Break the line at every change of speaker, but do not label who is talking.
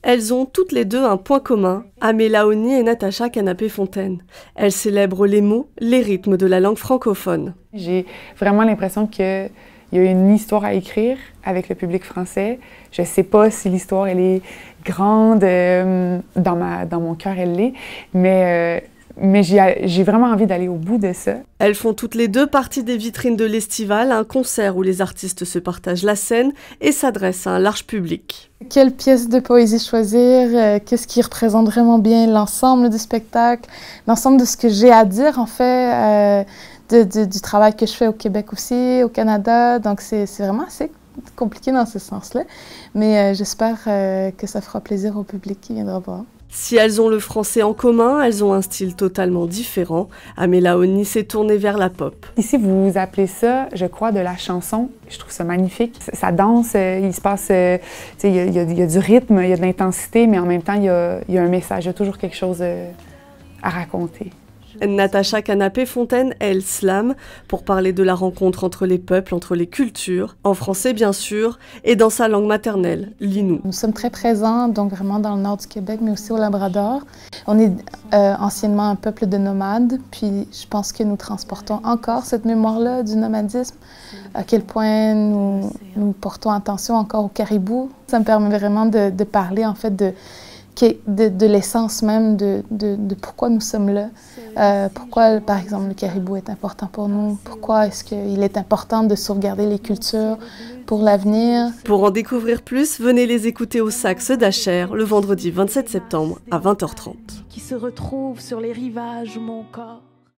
Elles ont toutes les deux un point commun, Améla Oni et Natacha Canapé-Fontaine. Elles célèbrent les mots, les rythmes de la langue francophone.
J'ai vraiment l'impression qu'il y a une histoire à écrire avec le public français. Je ne sais pas si l'histoire elle est grande, dans mon cœur elle l'est, mais j'ai vraiment envie d'aller au bout de ça.
Elles font toutes les deux partie des vitrines de l'Estival, un concert où les artistes se partagent la scène et s'adressent à un large public.
Quelle pièce de poésie choisir? Qu'est-ce qui représente vraiment bien l'ensemble du spectacle? L'ensemble de ce que j'ai à dire, en fait, du travail que je fais au Québec aussi, au Canada. Donc, c'est vraiment assez compliqué dans ce sens-là. Mais j'espère que ça fera plaisir au public qui viendra voir.
Si elles ont le français en commun, elles ont un style totalement différent. Améla Oni s'est tournée vers la pop.
Ici, vous appelez ça, je crois, de la chanson. Je trouve ça magnifique. Ça danse, il se passe, il y a du rythme, il y a de l'intensité, mais en même temps, il y a un message, il y a toujours quelque chose à raconter.
Natacha Canapé-Fontaine, elle slame pour parler de la rencontre entre les peuples, entre les cultures, en français bien sûr, et dans sa langue maternelle, l'innu.
Nous sommes très présents, donc vraiment dans le nord du Québec, mais aussi au Labrador. On est anciennement un peuple de nomades, puis je pense que nous transportons encore cette mémoire-là du nomadisme, à quel point nous portons attention encore au caribou. Ça me permet vraiment de parler en fait de l'essence même de pourquoi nous sommes là. Pourquoi, par exemple, le caribou est important pour nous. Pourquoi est-ce qu'il est important de sauvegarder les cultures pour l'avenir.
Pour en découvrir plus, venez les écouter au Saxe d'Acher le vendredi 27 septembre à 20h30.
Qui se retrouve sur les rivages, mon corps.